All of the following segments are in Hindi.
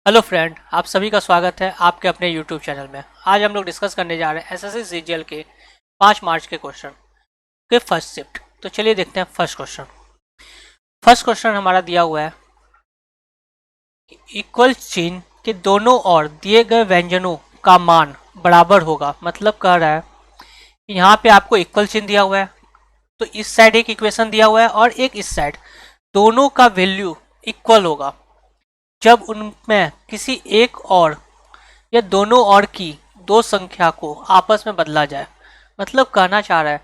हेलो फ्रेंड, आप सभी का स्वागत है आपके अपने यूट्यूब चैनल में। आज हम लोग डिस्कस करने जा रहे हैं एसएससी सीजीएल के 5 मार्च के क्वेश्चन के फर्स्ट शिफ्ट। तो चलिए देखते हैं फर्स्ट क्वेश्चन। फर्स्ट क्वेश्चन हमारा दिया हुआ है कि इक्वल चिन्ह के दोनों ओर दिए गए व्यंजनों का मान बराबर होगा। मतलब कह रहा है कि यहाँ पे आपको इक्वल चिन्ह दिया हुआ है, तो इस साइड एक इक्वेशन दिया हुआ है और एक इस साइड, दोनों का वैल्यू इक्वल होगा जब उनमें किसी एक और या दोनों और की दो संख्या को आपस में बदला जाए। मतलब कहना चाह रहा है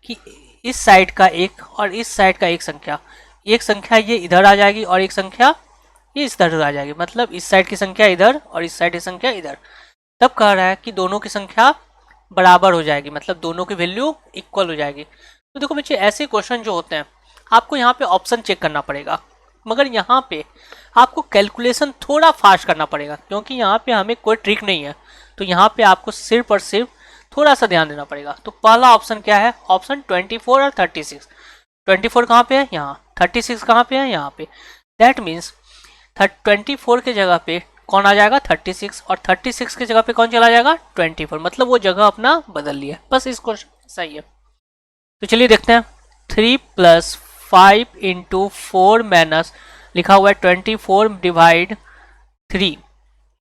कि इस साइड का एक और इस साइड का एक संख्या ये इधर आ जाएगी और एक संख्या ये इस तरह आ जाएगी। मतलब इस साइड की संख्या इधर और इस साइड की संख्या इधर। तब कह रहा है कि दोनों की संख्या बराबर हो जाएगी, मतलब दोनों की वैल्यू इक्वल हो जाएगी। तो देखो बच्चे, ऐसे क्वेश्चन जो होते हैं आपको यहाँ पे ऑप्शन चेक करना पड़ेगा, मगर यहाँ पे आपको कैलकुलेशन थोड़ा फास्ट करना पड़ेगा क्योंकि यहाँ पे हमें कोई ट्रिक नहीं है। तो यहाँ पे आपको सिर्फ और सिर्फ थोड़ा सा ध्यान देना पड़ेगा। तो पहला ऑप्शन क्या है? ऑप्शन 24 और 36। 24 कहाँ पे है? यहाँ। 36 कहाँ पे है? यहाँ पे। दैट मीन्स 24 के जगह पे कौन आ जाएगा? 36, और 36 की जगह पे कौन चला जाएगा? 24। मतलब वो जगह अपना बदल लिया। बस इस क्वेश्चन सही है। तो चलिए देखते हैं। 3 + 5 × 4 माइनस लिखा हुआ है 24 डिवाइड 3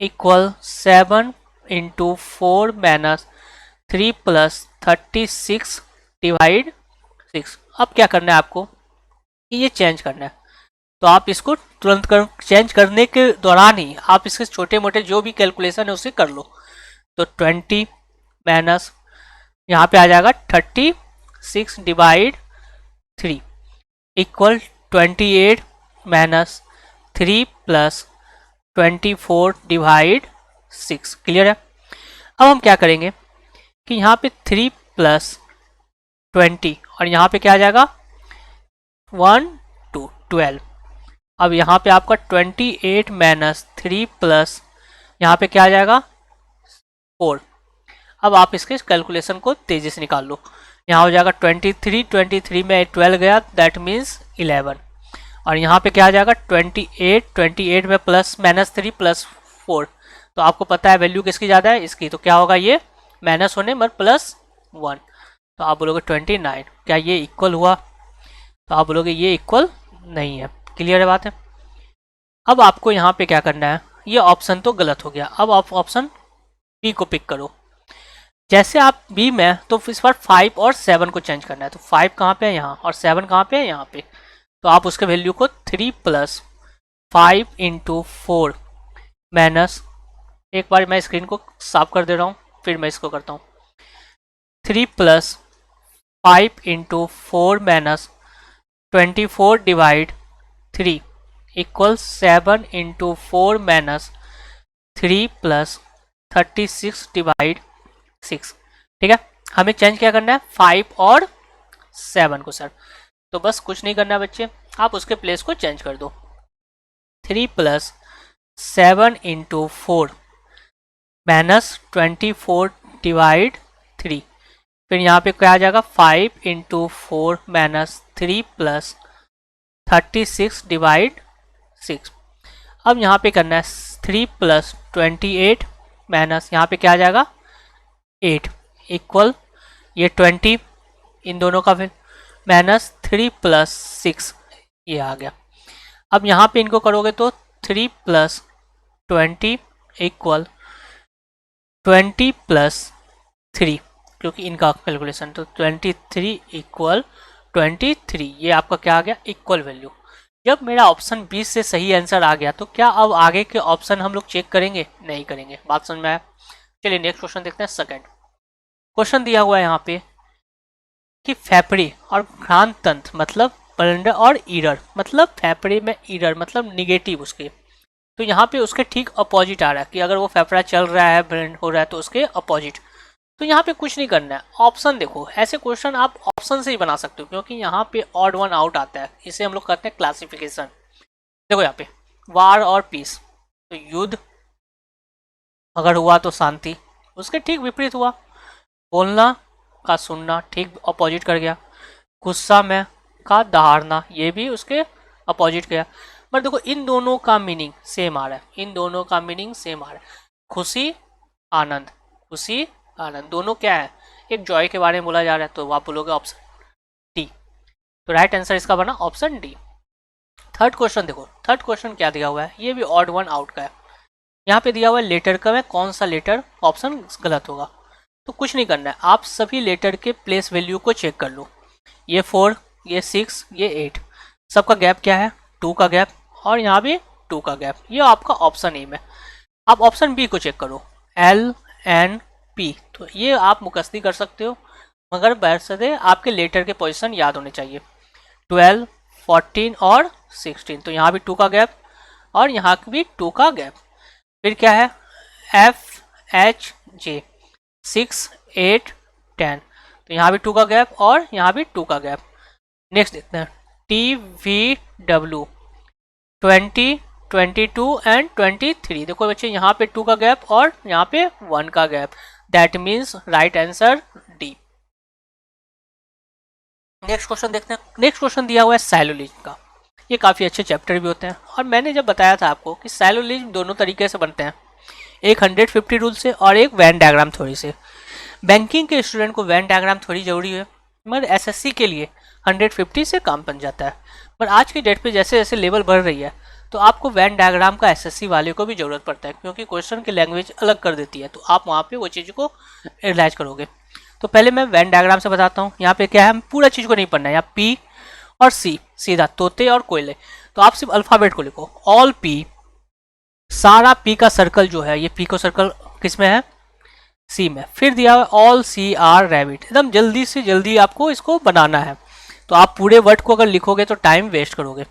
इक्वल 7 × 4 माइनस 3 + 36 डिवाइड 6। अब क्या करना है आपको कि ये चेंज करना है। तो आप इसको तुरंत चेंज करने के दौरान ही आप इसके छोटे मोटे जो भी कैलकुलेशन है उसे कर लो। तो 20 माइनस यहाँ पे आ जाएगा 36 divide 3 equal 28 minus 3 + 24 divide 6। Clear है? अब हम क्या करेंगे कि यहाँ पे 3 + 20 और यहाँ पे क्या आ जाएगा 1 2 12। अब यहाँ पे आपका 28 माइनस 3 + यहाँ पे क्या आ जाएगा 4। अब आप इसके कैलकुलेशन को तेजी से निकाल लो। यहाँ हो जाएगा 23 में 12 गया, दैट मीन्स 11। और यहाँ पे क्या आ जाएगा 28 में प्लस माइनस 3 + 4। तो आपको पता है वैल्यू किसकी ज़्यादा है? इसकी। तो क्या होगा? ये माइनस होने पर +1। तो आप बोलोगे 29। क्या ये इक्वल हुआ? तो आप बोलोगे ये इक्वल नहीं है। क्लियर है बात है? अब आपको यहाँ पे क्या करना है, ये ऑप्शन तो गलत हो गया। अब आप ऑप्शन बी को पिक करो। जैसे आप बी में, तो इस बार 5 और 7 को चेंज करना है। तो 5 कहाँ पे है? यहाँ। और 7 कहाँ पे है? यहाँ पे। तो आप उसके वैल्यू को 3 + 5 × 4 माइनस, एक बार मैं स्क्रीन को साफ कर दे रहा हूँ फिर मैं इसको करता हूँ। 3 + 5 × 4 minus 24 divide 3 equal 7 × 4 minus 3 + 36 divide 6। ठीक है? हमें चेंज क्या करना है? 5 और 7 को सर। तो बस कुछ नहीं करना है बच्चे, आप उसके प्लेस को चेंज कर दो। 3 + 7 × 4 माइनस 24 डिवाइड 3। फिर यहाँ पे क्या आ जाएगा 5 × 4 माइनस 3 + 36 डिवाइड 6। अब यहाँ पे करना है 3 + 28 माइनस यहाँ पे क्या आ जाएगा 8 इक्वल ये 20 इन दोनों का, फिर माइनस 3 + 6 ये आ गया। अब यहाँ पे इनको करोगे तो 3 + 20 इक्वल 20 + 3, क्योंकि इनका कैलकुलेशन। तो 23 इक्वल 23, ये आपका क्या आ गया? Equal value. जब मेरा ऑप्शन 20 से सही आंसर आ गया तो क्या अब आगे के ऑप्शन हम लोग चेक करेंगे? नहीं करेंगे। बात समझ में आया? चलिए नेक्स्ट क्वेश्चन देखते हैं। सेकंड क्वेश्चन दिया हुआ है यहाँ पे कि फेफड़े और घ्राण तंत्र मतलब ब्लंडर और ईरर, मतलब फेफड़े में ईरर मतलब निगेटिव उसके। तो यहाँ पे उसके ठीक अपोजिट आ रहा है कि अगर वो फेफड़ा चल रहा है, ब्लेंड हो रहा है, तो उसके अपोजिट। तो यहाँ पे कुछ नहीं करना है, ऑप्शन देखो। ऐसे क्वेश्चन आप ऑप्शन से ही बना सकते हो क्योंकि यहाँ पे ऑड वन आउट आता है। इसे हम लोग कहते हैं क्लासिफिकेशन। देखो यहाँ पे वार और पीस, तो युद्ध अगर हुआ तो शांति, उसके ठीक विपरीत हुआ। बोलना का सुनना, ठीक अपोजिट कर गया। गुस्सा में का दहाड़ना, ये भी उसके अपोजिट गया। बट देखो इन दोनों का मीनिंग सेम आ रहा है, इन दोनों का मीनिंग सेम आ रहा है। खुशी आनंद, खुशी आनंद, दोनों क्या है, एक जॉय के बारे में बोला जा रहा है, तो आप बोलोगे ऑप्शन डी। तो राइट आंसर इसका बना ऑप्शन डी। थर्ड क्वेश्चन देखो, थर्ड क्वेश्चन क्या दिया हुआ है, ये भी ऑड वन आउट का है। यहाँ पे दिया हुआ है लेटर का है, कौन सा लेटर, ऑप्शन गलत होगा। तो कुछ नहीं करना है, आप सभी लेटर के प्लेस वैल्यू को चेक कर लो। ये 4, ये 6, ये 8, सबका गैप क्या है, 2 का गैप, और यहाँ भी 2 का गैप। ये आपका ऑप्शन ए में। आप ऑप्शन बी को चेक करो, एल एन पी, तो ये आप मुकस्ती कर सकते हो, मगर वैसे आपके लेटर के पोजीशन याद होने चाहिए। 12, 14 और 16, तो यहाँ भी 2 का गैप और यहाँ भी 2 का गैप। फिर क्या है, एफ एच जे, 6, 8, 10, तो यहाँ भी 2 का गैप और यहाँ भी 2 का गैप। नेक्स्ट देखते हैं, टी वी डब्ल्यू, 20, 22 एंड 23। देखो बच्चे यहाँ पे 2 का गैप और यहाँ पे 1 का gap, that means right answer D. Next question देखते हैं। नेक्स्ट क्वेश्चन दिया हुआ है साइलोलिज्म का। ये काफ़ी अच्छे चैप्टर भी होते हैं, और मैंने जब बताया था आपको कि साइलोलिज्म दोनों तरीके से बनते हैं, एक 150 रूल से और एक वेन डायग्राम थ्योरी से। बैंकिंग के स्टूडेंट को वेन डायग्राम थ्योरी जरूरी है, मगर एसएससी के लिए 150 से काम बन जाता है। पर आज की डेट पे जैसे जैसे लेवल बढ़ रही है, तो आपको वेन डायग्राम का एसएससी वाले को भी ज़रूरत पड़ता है, क्योंकि क्वेश्चन की लैंग्वेज अलग कर देती है, तो आप वहाँ पे वो चीज़ को रियलाइज करोगे। तो पहले मैं वेन डायग्राम से बताता हूँ। यहाँ पे क्या है, पूरा चीज़ को नहीं पढ़ना है, यहाँ पी और सी सीधा तोते और कोयले, तो आप सिर्फ अल्फ़ाबेट को लिखो, ऑल पी, सारा पी का सर्कल जो है, ये पी को सर्कल किस में है, सी में। फिर दिया हुआ ऑल सी आर रैबिट, एकदम जल्दी से जल्दी आपको इसको बनाना है, तो आप पूरे वर्ड को अगर लिखोगे तो टाइम वेस्ट करोगे।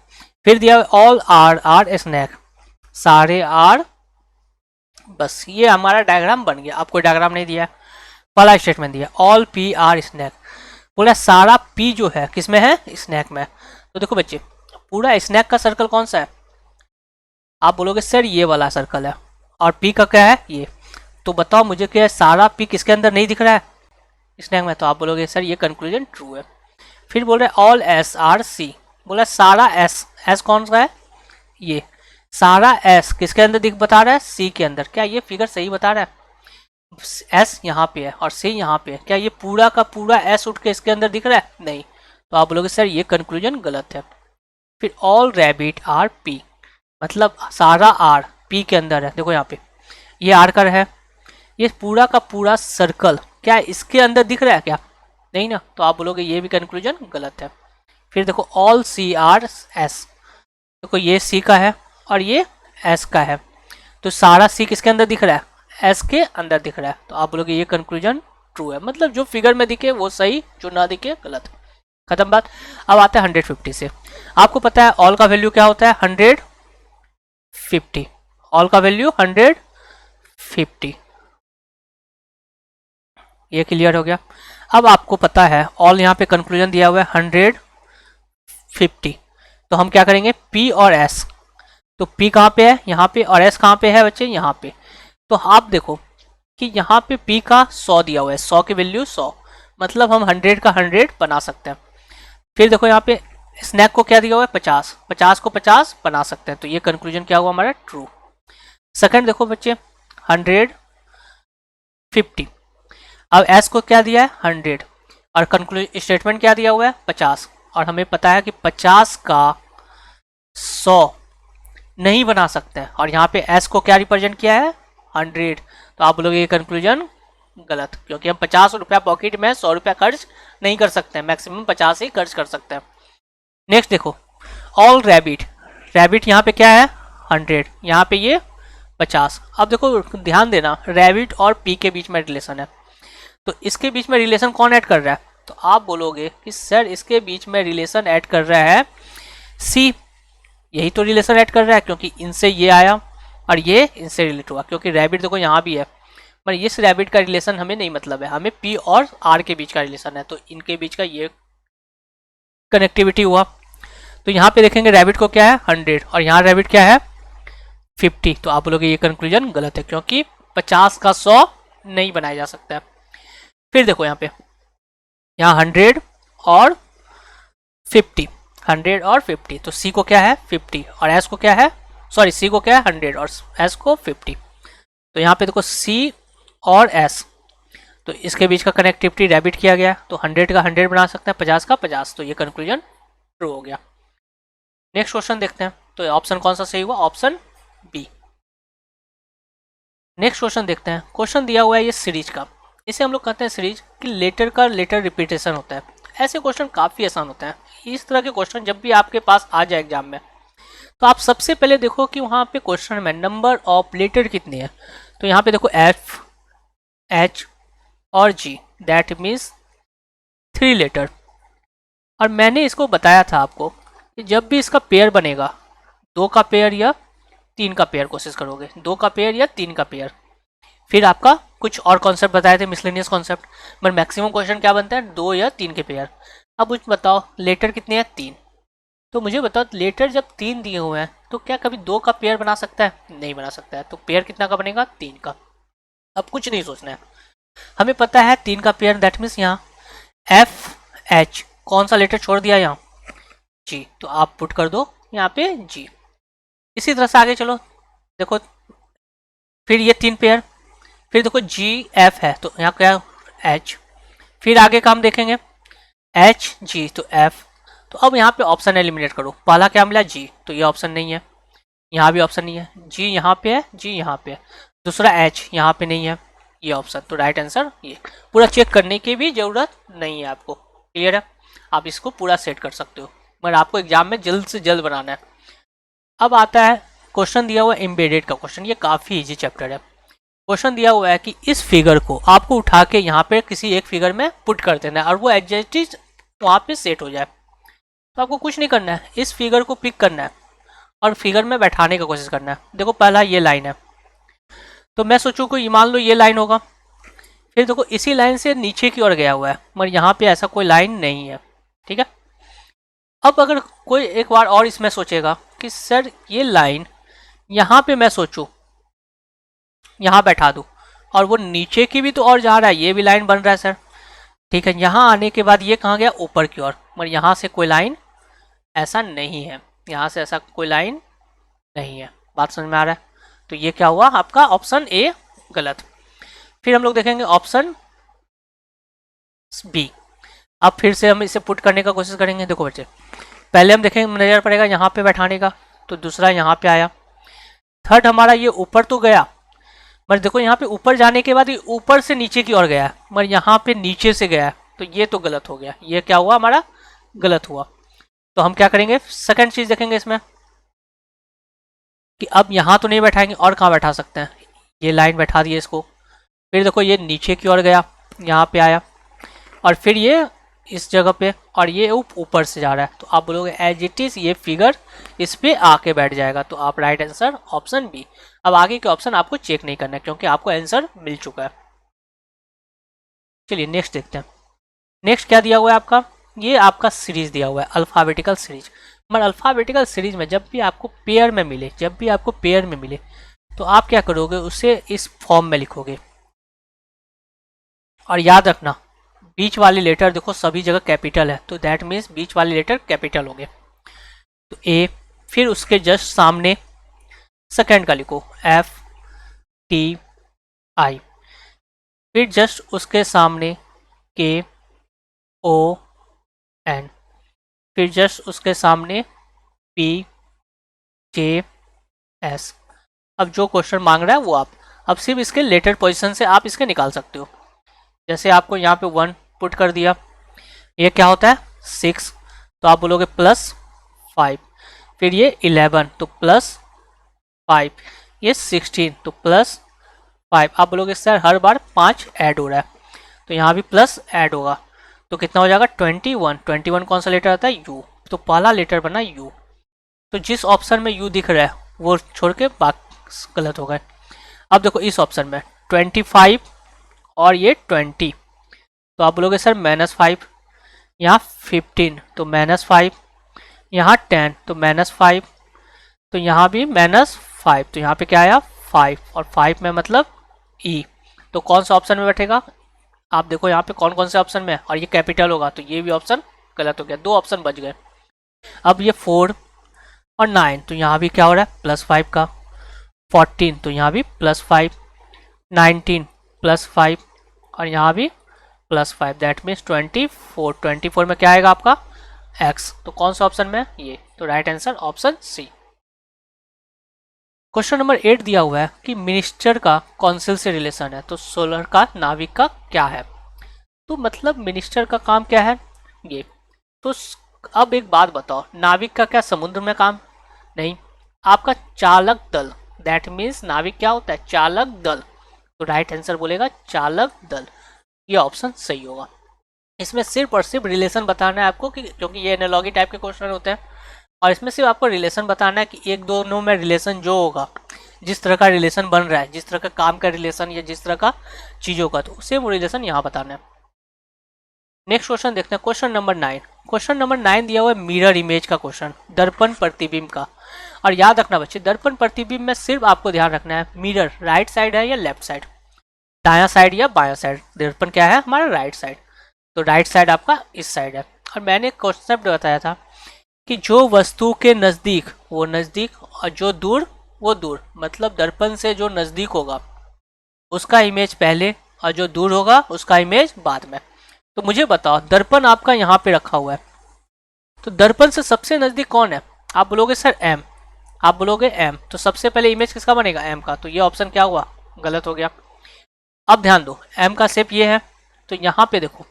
फिर दिया हुआ ऑल आर आर स्नैक, सारे आर, बस ये हमारा डायग्राम बन गया। आपको डायग्राम नहीं दिया, पहला स्टेटमेंट दिया ऑल पी आर स्नैक, बोला सारा पी जो है किस में है, स्नैक में। तो देखो बच्चे, पूरा स्नैक का सर्कल कौन सा है, आप बोलोगे सर ये वाला सर्कल है, और पी का क्या है ये, तो बताओ मुझे क्या है, सारा पी किसके अंदर नहीं दिख रहा है, स्नैक में, तो आप बोलोगे सर ये कंक्लूजन ट्रू है। फिर बोल रहे ऑल एस आर सी, बोला सारा एस, एस कौन सा है, ये सारा एस किसके अंदर दिख बता रहा है, सी के अंदर। क्या ये फिगर सही बता रहा है, एस यहाँ पे है और सी यहाँ पे है, क्या ये पूरा का पूरा एस उठ के इसके अंदर दिख रहा है, नहीं, तो आप बोलोगे सर ये कंक्लूजन गलत है। फिर ऑल रैबिट आर पी, मतलब सारा आर पी के अंदर है। देखो यहाँ पे ये आर का है, ये पूरा का पूरा सर्कल क्या इसके अंदर दिख रहा है क्या, नहीं ना, तो आप बोलोगे ये भी कंक्लूजन गलत है। फिर देखो ऑल सी आर एस, देखो ये सी का है और ये एस का है, तो सारा सी किसके अंदर दिख रहा है, एस के अंदर दिख रहा है, तो आप बोलोगे ये कंक्लूजन ट्रू है। मतलब जो फिगर में दिखे वो सही, जो ना दिखे गलत। खत्म बात। अब आता है 150 से। आपको पता है ऑल का वैल्यू क्या होता है, 150, ऑल का वैल्यू 150, ये क्लियर हो गया। अब आपको पता है ऑल यहाँ पे कंक्लूजन दिया हुआ है 150, तो हम क्या करेंगे, P और S, तो P कहाँ पे है, यहाँ पे, और S कहाँ पे है बच्चे, यहाँ पे। तो आप देखो कि यहाँ पे P का 100 दिया हुआ है, 100 की वैल्यू 100, मतलब हम 100 का 100 बना सकते हैं। फिर देखो यहाँ पे स्नैक को क्या दिया हुआ है, 50, 50 को 50 बना सकते हैं, तो ये कंक्लूजन क्या हुआ हमारा, ट्रू। सेकंड देखो बच्चे 150, अब S को क्या दिया है 100, और कंक्लूजन स्टेटमेंट क्या दिया हुआ है 50, और हमें पता है कि 50 का 100 नहीं बना सकते हैं, और यहाँ पे S को क्या रिप्रेजेंट किया है 100, तो आप बोलोगे ये कंक्लूजन गलत, क्योंकि हम 50 रुपया पॉकेट में 100 रुपया खर्च नहीं कर सकते हैं, मैक्सिमम 50 ही खर्च कर सकते हैं। नेक्स्ट देखो ऑल रैबिट, रैबिट यहाँ पे क्या है 100, यहाँ पे ये 50। अब देखो ध्यान देना, रैबिट और पी के बीच में रिलेशन है, तो इसके बीच में रिलेशन कौन ऐड कर रहा है, तो आप बोलोगे कि सर इसके बीच में रिलेशन ऐड कर रहा है सी, यही तो रिलेशन ऐड कर रहा है, क्योंकि इनसे ये आया और ये इनसे रिलेट हुआ, क्योंकि रैबिट देखो यहाँ भी है, पर इस रैबिट का रिलेशन हमें नहीं मतलब है, हमें पी और आर के बीच का रिलेशन है, तो इनके बीच का ये कनेक्टिविटी हुआ। तो यहाँ पे देखेंगे रैबिट को क्या है 100 और यहाँ रैबिट क्या है 50, तो आप बोलोगे ये कंक्लूजन गलत है, क्योंकि 50 का 100 नहीं बनाया जा सकता है। फिर देखो यहाँ पे, यहाँ 100 और 50, 100 और 50, तो सी को क्या है 50 और एस को क्या है, सॉरी सी को क्या है 100 और एस को 50। तो यहाँ पे देखो सी और एस, तो इसके बीच का कनेक्टिविटी रैबिट किया गया, तो 100 का 100 बना सकते हैं, 50 का 50, तो ये कंक्लूजन ट्रू हो गया। नेक्स्ट क्वेश्चन देखते हैं, तो ऑप्शन कौन सा सही हुआ, ऑप्शन बी। नेक्स्ट क्वेश्चन देखते हैं, क्वेश्चन दिया हुआ है ये सीरीज का, इसे हम लोग कहते हैं सीरीज कि लेटर का लेटर रिपीटेशन होता है। ऐसे क्वेश्चन काफ़ी आसान होते हैं। इस तरह के क्वेश्चन जब भी आपके पास आ जाए एग्जाम में, तो आप सबसे पहले देखो कि वहाँ पे क्वेश्चन में नंबर ऑफ लेटर कितनी है। तो यहाँ पे देखो एफ, एच और जी, दैट मीन्स 3 लेटर। और मैंने इसको बताया था आपको कि जब भी इसका पेयर बनेगा, 2 का पेयर या 3 का पेयर कोशिश करोगे, 2 का पेयर या 3 का पेयर। फिर आपका कुछ और कॉन्सेप्ट बताए थे, miscellaneous concept, but maximum question क्या बनता है, 2 या 3 के पेयर। अब मुझे बताओ लेटर कितने हैं, 3। तो मुझे बताओ लेटर जब 3 दिए हुए हैं तो क्या कभी 2 का पेयर बना सकता है, नहीं बना सकता है। तो पेयर कितना का बनेगा, 3 का। अब कुछ नहीं सोचना है, हमें पता है 3 का पेयर, दैट मीन्स यहाँ एफ एच, कौन सा लेटर छोड़ दिया यहाँ, जी, तो आप पुट कर दो यहाँ पे जी। इसी तरह से आगे चलो, देखो फिर ये 3 पेयर, फिर देखो जी एफ है तो यहाँ क्या एच, फिर आगे का हम देखेंगे एच जी तो एफ। तो अब यहाँ पे ऑप्शन एलिमिनेट करो, पहला क्या मिला जी, तो ये ऑप्शन नहीं है, यहाँ भी ऑप्शन नहीं है, जी यहाँ पे है, जी यहाँ पे है, दूसरा एच यहाँ पे नहीं है, ये ऑप्शन। तो राइट आंसर ये। पूरा चेक करने की भी ज़रूरत नहीं है आपको, क्लियर है, आप इसको पूरा सेट कर सकते हो, मगर आपको एग्जाम में जल्द से जल्द बनाना है। अब आता है क्वेश्चन दिया हुआ एम्बेडेड का क्वेश्चन, ये काफ़ी इजी चैप्टर है। क्वेश्चन दिया हुआ है कि इस फिगर को आपको उठा के यहाँ पे किसी एक फिगर में पुट कर देना है और वो एडजस्टिज वहाँ पे सेट हो जाए। तो आपको कुछ नहीं करना है, इस फिगर को पिक करना है और फिगर में बैठाने की कोशिश करना है। देखो पहला ये लाइन है, तो मैं सोचूँ कोई मान लो ये लाइन होगा, फिर देखो इसी लाइन से नीचे की ओर गया हुआ है, मगर यहाँ पे ऐसा कोई लाइन नहीं है, ठीक है। अब अगर कोई एक बार और इसमें सोचेगा कि सर ये लाइन यहाँ पे मैं सोचूं यहाँ बैठा दूं, और वो नीचे की भी तो और जा रहा है, ये भी लाइन बन रहा है सर, ठीक है। यहाँ आने के बाद ये कहाँ गया, ऊपर की ओर, मगर यहाँ से कोई लाइन ऐसा नहीं है, यहाँ से ऐसा कोई लाइन नहीं है। बात समझ में आ रहा है। तो ये क्या हुआ आपका ऑप्शन ए गलत। फिर हम लोग देखेंगे ऑप्शन बी। अब फिर से हम इसे पुट करने का कोशिश करेंगे। देखो बच्चे पहले हम देखेंगे, नजर पड़ेगा यहाँ पे बैठाने का, तो दूसरा यहाँ पे आया, थर्ड हमारा ये ऊपर तो गया, मगर देखो यहाँ पे ऊपर जाने के बाद ये ऊपर से नीचे की ओर गया, मगर यहाँ पे नीचे से गया, तो ये तो गलत हो गया, ये क्या हुआ हमारा गलत हुआ। तो हम क्या करेंगे, सेकंड चीज देखेंगे इसमें कि अब यहाँ तो नहीं बैठाएंगे, और कहाँ बैठा सकते हैं, ये लाइन बैठा दिए इसको, फिर देखो ये नीचे की ओर गया, यहाँ पे आया, और फिर ये इस जगह पे, और ये ऊपर से जा रहा है, तो आप बोलोगे एज इट इज ये फिगर इस पे आके बैठ जाएगा। तो आप राइट आंसर ऑप्शन बी। अब आगे के ऑप्शन आपको चेक नहीं करना है क्योंकि आपको आंसर मिल चुका है। चलिए नेक्स्ट देखते हैं। नेक्स्ट क्या दिया हुआ है आपका, ये आपका सीरीज दिया हुआ है अल्फ़ाबेटिकल सीरीज। मगर अल्फ़ाबेटिकल सीरीज में जब भी आपको पेयर में मिले, तो आप क्या करोगे, उसे इस फॉर्म में लिखोगे। और याद रखना बीच वाले लेटर देखो सभी जगह कैपिटल है, तो दैट मीन्स बीच वाले लेटर कैपिटल होंगे। तो ए, फिर उसके जस्ट सामने सेकंड का लिखो एफ टी आई, फिर जस्ट उसके सामने के ओ एन, फिर जस्ट उसके सामने पी जे एस। अब जो क्वेश्चन मांग रहा है वो आप अब सिर्फ इसके लेटर पोजीशन से आप इसके निकाल सकते हो। जैसे आपको यहाँ पे 1 पुट कर दिया, ये क्या होता है 6, तो आप बोलोगे +5, फिर ये 11 तो +5, ये 16 तो +5। आप बोलोगे सर हर बार 5 ऐड हो रहा है, तो यहाँ भी प्लस ऐड होगा, तो कितना हो जाएगा 21। 21 कौन सा लेटर आता है यू, तो पहला लेटर बना यू। तो जिस ऑप्शन में यू दिख रहा है वो छोड़ के बाकी गलत हो गए। अब देखो इस ऑप्शन में 25 और ये 20, तो आप बोलोगे सर -5, यहाँ 15 तो -5, यहाँ 10 तो -5, तो यहाँ भी -5, तो यहाँ पे क्या आया 5, और 5 में मतलब ई, तो कौन सा ऑप्शन में बैठेगा। आप देखो यहाँ पे कौन कौन से ऑप्शन में है, और ये कैपिटल होगा, तो ये भी ऑप्शन गलत हो गया, 2 ऑप्शन बच गए। अब ये 4 और 9 तो यहाँ भी क्या हो रहा है +5 का, 14 तो यहाँ भी +5, 19 +5 और यहाँ भी +5, दैट मीन्स 24। 24 में क्या आएगा आपका x, तो कौन सा ऑप्शन में ये, तो right answer option C. Question number 8 दिया हुआ है कि मिनिस्टर का कौंसिल से रिलेशन है, तो सोलर का नाविक का क्या है, तो मतलब मिनिस्टर का काम क्या है ये। तो अब एक बात बताओ, नाविक का क्या समुद्र में काम नहीं, आपका चालक दल, दैट मीन्स नाविक क्या होता है चालक दल, तो राइट आंसर बोलेगा चालक दल, ये ऑप्शन सही होगा। इसमें सिर्फ और सिर्फ रिलेशन बताना है आपको, कि क्योंकि ये एनालॉजी टाइप के क्वेश्चन होते हैं और इसमें सिर्फ आपको रिलेशन बताना है कि एक दोनों में रिलेशन जो होगा, जिस तरह का रिलेशन बन रहा है, जिस तरह का काम का रिलेशन या जिस तरह का चीज़ों का, तो सेम रिलेशन यहाँ बताना है। नेक्स्ट क्वेश्चन देखते हैं, क्वेश्चन नंबर 9। क्वेश्चन नंबर 9 दिया हुआ है मिरर इमेज का क्वेश्चन, दर्पण प्रतिबिंब का। और याद रखना बच्चे, दर्पण प्रतिबिंब में सिर्फ आपको ध्यान रखना है मिरर राइट साइड है या लेफ्ट साइड, दायां साइड या बायां साइड। दर्पण क्या है हमारा राइट साइड, तो राइट साइड आपका इस साइड है। और मैंने एक कॉन्सेप्ट बताया था कि जो वस्तु के नज़दीक वो नज़दीक और जो दूर वो दूर, मतलब दर्पण से जो नज़दीक होगा उसका इमेज पहले और जो दूर होगा उसका इमेज बाद में। तो मुझे बताओ, दर्पण आपका यहाँ पे रखा हुआ है, तो दर्पण से सबसे नज़दीक कौन है, आप बोलोगे सर एम, आप बोलोगे एम, तो सबसे पहले इमेज किसका बनेगा एम का, तो ये ऑप्शन क्या हुआ गलत हो गया। अब ध्यान दो, एम का शेप ये है, तो यहाँ पे देखो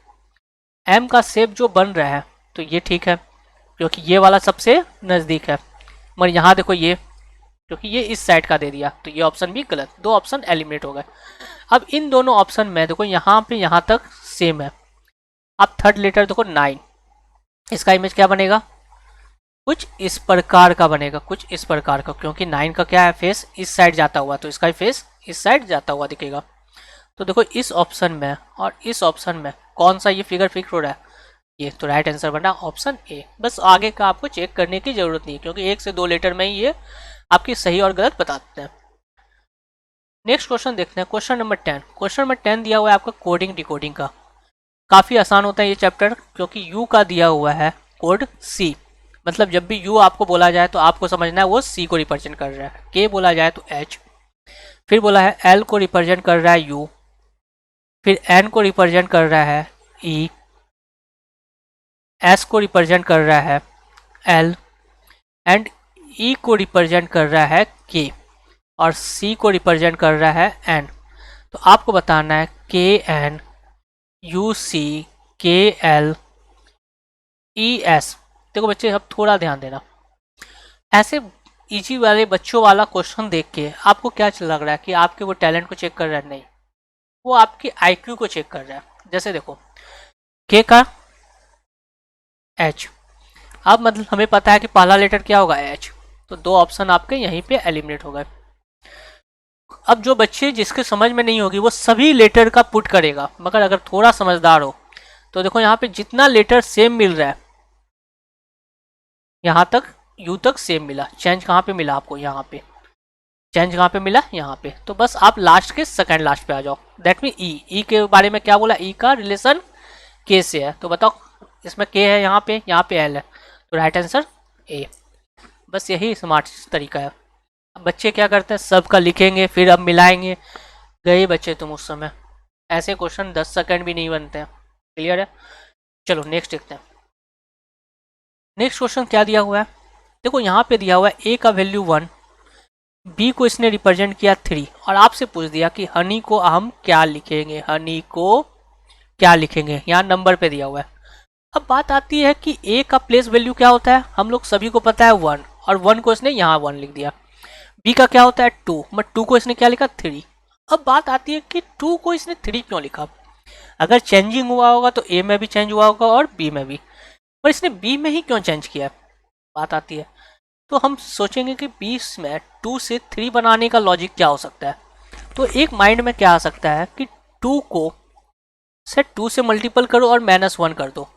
एम का शेप जो बन रहा है तो ये ठीक है क्योंकि ये वाला सबसे नज़दीक है, मगर यहाँ देखो ये, क्योंकि ये इस साइड का दे दिया, तो ये ऑप्शन भी गलत, दो ऑप्शन एलिमिनेट हो गए। अब इन दोनों ऑप्शन में देखो यहाँ पे यहाँ तक सेम है, अब थर्ड लेटर देखो 9, इसका इमेज क्या बनेगा कुछ इस प्रकार का बनेगा, कुछ इस प्रकार का, क्योंकि 9 का क्या है फेस इस साइड जाता हुआ, तो इसका फेस इस साइड जाता हुआ दिखेगा। तो देखो इस ऑप्शन में और इस ऑप्शन में कौन सा ये फिगर फिक्स हो रहा है ये, तो राइट आंसर बना ऑप्शन ए। बस आगे का आपको चेक करने की जरूरत नहीं, क्योंकि 1 से 2 लेटर में ही ये आपकी सही और गलत बताते हैं। नेक्स्ट क्वेश्चन देखते हैं, क्वेश्चन नंबर 10। क्वेश्चन नंबर 10 दिया हुआ है आपका कोडिंग डिकोडिंग का, काफ़ी आसान होता है ये चैप्टर, क्योंकि यू का दिया हुआ है कोड सी, मतलब जब भी यू आपको बोला जाए तो आपको समझना है वो सी को रिप्रेजेंट कर रहा है, के बोला जाए तो एच, फिर बोला है एल को रिप्रेजेंट कर रहा है यू, फिर एन को रिप्रेजेंट कर रहा है ई, एस को रिप्रेजेंट कर रहा है एल, एंड ई को रिप्रेजेंट कर रहा है के, और सी को रिप्रेजेंट कर रहा है एन। तो आपको बताना है के एन, यू सी, के एल, ई एस। देखो बच्चे अब थोड़ा ध्यान देना, ऐसे इजी वाले बच्चों वाला क्वेश्चन देख के आपको क्या लग रहा है कि आपके वो टैलेंट को चेक कर रहा है, नहीं, वो आपकी आईक्यू को चेक कर रहा है। जैसे देखो के का एच, अब मतलब हमें पता है कि पहला लेटर क्या होगा एच, तो दो ऑप्शन आपके यहीं पे एलिमिनेट हो गए। अब जो बच्चे जिसके समझ में नहीं होगी वो सभी लेटर का पुट करेगा, मगर अगर थोड़ा समझदार हो तो देखो यहाँ पे जितना लेटर सेम मिल रहा है, यहाँ तक यू तक सेम मिला, चेंज कहाँ पे मिला आपको यहाँ पे, चेंज कहाँ पे मिला यहाँ पे, तो बस आप लास्ट के सेकंड लास्ट पे आ जाओ, दैट मीन ई के बारे में क्या बोला, ई का रिलेशन के से है, तो बताओ इसमें के है यहाँ पे एल है, तो राइट आंसर ए। बस यही स्मार्ट तरीका है। अब बच्चे क्या करते हैं सबका लिखेंगे फिर अब मिलाएंगे, गए बच्चे तुम उस समय, ऐसे क्वेश्चन 10 सेकंड भी नहीं बनते हैं। क्लियर है, चलो नेक्स्ट देखते हैं। नेक्स्ट क्वेश्चन क्या दिया हुआ है, देखो यहाँ पे दिया हुआ है ए का वैल्यू 1, बी को इसने रिप्रेजेंट किया 3, और आपसे पूछ दिया कि हनी को हम क्या लिखेंगे, हनी को क्या लिखेंगे, यहाँ नंबर पे दिया हुआ है। अब बात आती है कि ए का प्लेस वैल्यू क्या होता है, हम लोग सभी को पता है 1, और 1 को इसने यहाँ 1 लिख दिया। बी का क्या होता है 2, बट 2 को इसने क्या लिखा 3। अब बात आती है कि 2 को इसने 3 क्यों लिखा, अगर चेंजिंग हुआ होगा तो ए में भी चेंज हुआ होगा और बी में भी, पर इसने बी में ही क्यों चेंज किया, बात आती है। तो हम सोचेंगे कि 20 में 2 से 3 बनाने का लॉजिक क्या हो सकता है, तो एक माइंड में क्या आ सकता है कि 2 को से 2 से मल्टीपल करो और -1 कर दो,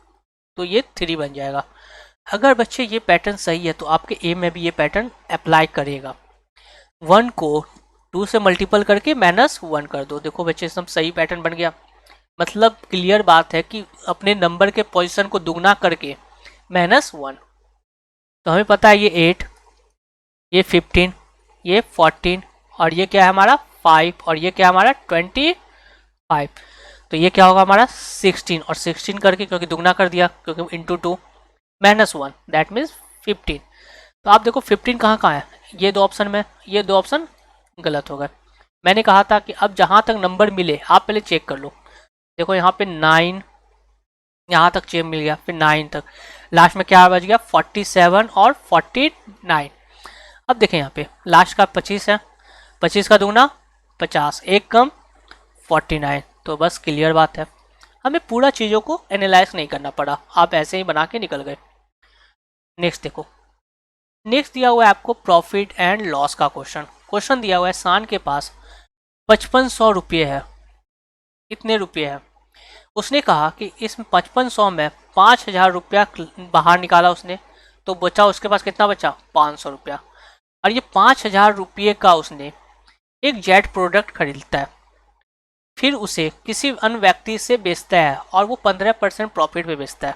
तो ये 3 बन जाएगा। अगर बच्चे ये पैटर्न सही है तो आपके ए में भी ये पैटर्न अप्लाई करेगा, 1 को 2 से मल्टीपल करके -1 कर दो, देखो बच्चे सब सही पैटर्न बन गया। मतलब क्लियर बात है कि अपने नंबर के पोजीशन को दुगना करके -1 तो हमें पता है ये 8, ये 15, ये 14 और ये क्या है हमारा 5 और ये क्या है हमारा 25। तो ये क्या होगा हमारा 16 और 16 करके क्योंकि दुगना कर दिया क्योंकि इंटू 2 -1 दैट मीन्स 15। तो आप देखो 15 कहाँ कहाँ है, ये दो ऑप्शन में, ये दो ऑप्शन गलत हो गए। मैंने कहा था कि अब जहाँ तक नंबर मिले आप पहले चेक कर लो। देखो यहाँ पे 9 यहाँ तक चेक मिल गया, फिर 9 तक, लास्ट में क्या बच गया 47 और 49। अब देखें यहाँ पे लास्ट का 25 है, 25 का दूना 50, एक कम 49। तो बस क्लियर बात है, हमें पूरा चीज़ों को एनालाइज नहीं करना पड़ा, आप ऐसे ही बना के निकल गए। नेक्स्ट देखो, नेक्स्ट दिया हुआ है आपको प्रॉफिट एंड लॉस का क्वेश्चन दिया हुआ है शान के पास 5500 रुपये है। कितने रुपये है, उसने कहा कि इसमें 5500 में 5000 रुपया बाहर निकाला उसने, तो बचा उसके पास कितना बचा 500 रुपया। और ये 5000 रुपये का उसने एक जेट प्रोडक्ट खरीदता है, फिर उसे किसी अन्य व्यक्ति से बेचता है और वो 15% प्रॉफिट पे बेचता है।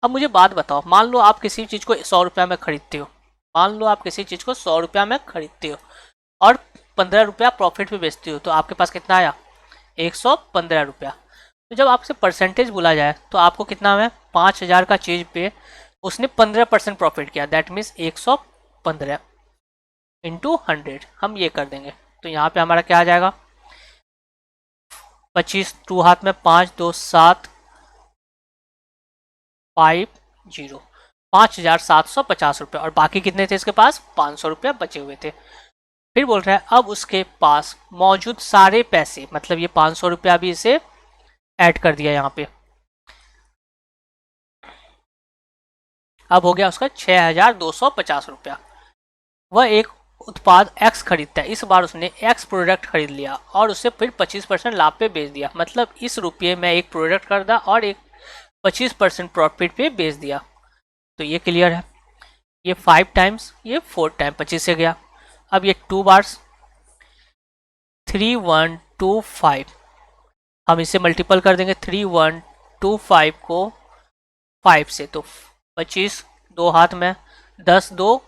अब मुझे बात बताओ, मान लो आप किसी चीज़ को 100 रुपया में खरीदते हो, मान लो आप किसी चीज़ को 100 रुपया में खरीदते हो और 15 रुपया प्रॉफिट पे बेचते हो, तो आपके पास कितना आया 115 रुपया। तो जब आपसे परसेंटेज बोला जाए तो आपको कितना है 5000 का चीज़ पे उसने 15% प्रॉफिट किया, दैट मीन्स 115 इंटू 100 हम ये कर देंगे। तो यहाँ पे हमारा क्या आ जाएगा 25, 2 हाथ में 5, 2 7 5 0, 5750 रुपये और बाकी कितने थे इसके पास 500 रुपये बचे हुए थे। फिर बोल रहा है अब उसके पास मौजूद सारे पैसे, मतलब ये 500 रुपया भी इसे ऐड कर दिया यहाँ पे, अब हो गया उसका 6250 रुपया। वह एक उत्पाद X खरीदता है, इस बार उसने X प्रोडक्ट खरीद लिया और उसे फिर 25% लाभ पे बेच दिया, मतलब इस रुपये में एक प्रोडक्ट खरीदा और एक 25% प्रॉफिट पे बेच दिया। तो ये क्लियर है, ये 5 टाइम्स ये 4 टाइम 25 से गया। अब ये 2 बार्स 3125 हम इसे मल्टीपल कर देंगे 3125 को 5 से, तो 25 दो हाथ में 10 2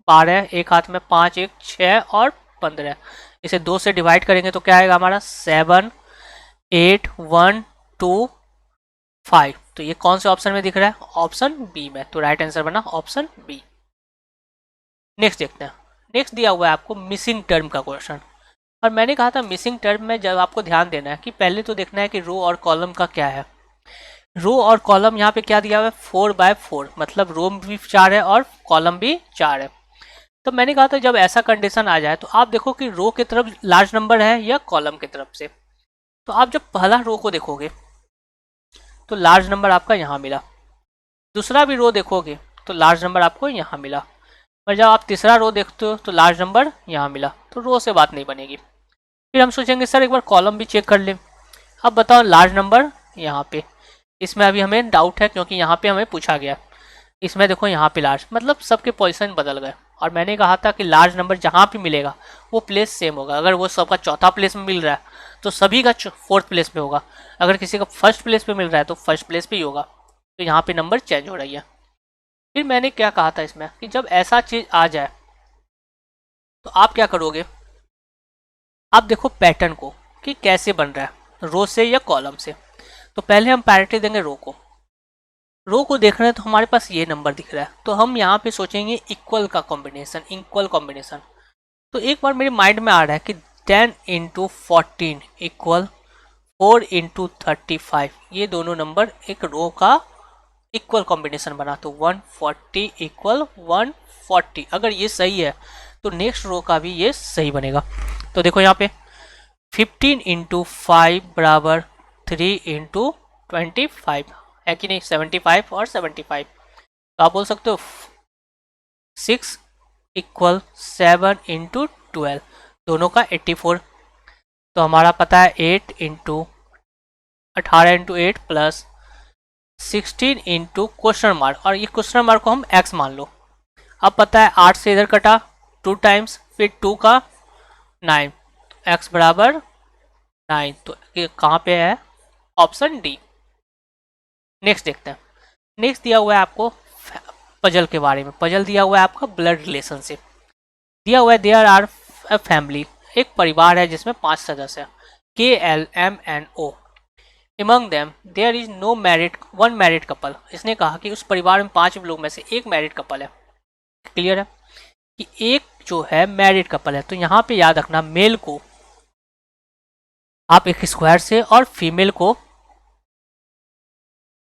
12, एक हाथ में 5 1 6 और 15, इसे 2 से डिवाइड करेंगे तो क्या आएगा हमारा 7 8 1 2 5। तो ये कौन से ऑप्शन में दिख रहा है ऑप्शन बी में, तो राइट आंसर बना ऑप्शन बी। नेक्स्ट देखते हैं, नेक्स्ट दिया हुआ है आपको मिसिंग टर्म का क्वेश्चन, और मैंने कहा था मिसिंग टर्म में जब आपको ध्यान देना है कि पहले तो देखना है कि रो और कॉलम का क्या है। रो और कॉलम यहाँ पे क्या दिया हुआ है 4/4, मतलब रो भी 4 है और कॉलम भी 4 है। तो मैंने कहा था जब ऐसा कंडीशन आ जाए तो आप देखो कि रो की तरफ लार्ज नंबर है या कॉलम की तरफ से। तो आप जब पहला रो को देखोगे तो लार्ज नंबर आपका यहाँ मिला, दूसरा भी रो देखोगे तो लार्ज नंबर आपको यहाँ मिला, और जब आप तीसरा रो देखते हो तो लार्ज नंबर यहाँ मिला, तो रो से बात नहीं बनेगी। फिर हम सोचेंगे सर एक बार कॉलम भी चेक कर लें। अब बताओ लार्ज नंबर यहाँ पे, इसमें अभी हमें डाउट है क्योंकि यहाँ पे हमें पूछा गया, इसमें देखो यहाँ पे लार्ज, मतलब सबके पोजीशन बदल गए। और मैंने कहा था कि लार्ज नंबर जहाँ भी मिलेगा वो प्लेस सेम होगा, अगर वो सबका चौथा प्लेस में मिल रहा है तो सभी का 4th प्लेस पे होगा, अगर किसी का 1st प्लेस पे मिल रहा है तो 1st प्लेस पे ही होगा। तो यहाँ पे नंबर चेंज हो रही है। फिर मैंने क्या कहा था इसमें कि जब ऐसा चीज़ आ जाए तो आप क्या करोगे, आप देखो पैटर्न को कि कैसे बन रहा है रो से या कॉलम से। तो पहले हम प्रायोरिटी देंगे रो को, रो को देख रहे हैं तो हमारे पास ये नंबर दिख रहा है, तो हम यहाँ पे सोचेंगे इक्वल का कॉम्बिनेशन, इक्वल कॉम्बिनेशन। तो एक बार मेरे माइंड में आ रहा है कि 10 × 14 इक्वल 4 × 35, ये दोनों नंबर एक रो का इक्वल कॉम्बिनेशन बना, तो 140 इक्वल 140। अगर ये सही है तो नेक्स्ट रो का भी ये सही बनेगा। तो देखो यहाँ पे 15 × 5 बराबर 3 × 25 है कि नहीं, 75 और 75। तो आप बोल सकते हो 6 इक्वल 7 × 12, दोनों का 84। तो हमारा पता है 8 × 18 × 8 प्लस 16 × क्वेश्चन मार्क, और ये क्वेश्चन मार्क को हम x मान लो। अब पता है 8 से इधर कटा 2 टाइम्स, फिर 2 का 9, x बराबर 9, तो ये कहाँ पे है ऑप्शन डी। नेक्स्ट देखते हैं, नेक्स्ट दिया हुआ है आपको पजल के बारे में। पजल दिया हुआ है आपका ब्लड रिलेशनशिप, दिया हुआ है देयर आर अ फैमिली, एक परिवार है जिसमें 5 सदस्य हैं, KLMNO, among them there is no married one married couple। इसने कहा कि उस परिवार में 5 लोग में से एक मैरिड कपल है। क्लियर है कि एक जो है मैरिड कपल है, तो यहाँ पे याद रखना मेल को आप एक स्क्वायर से और फीमेल को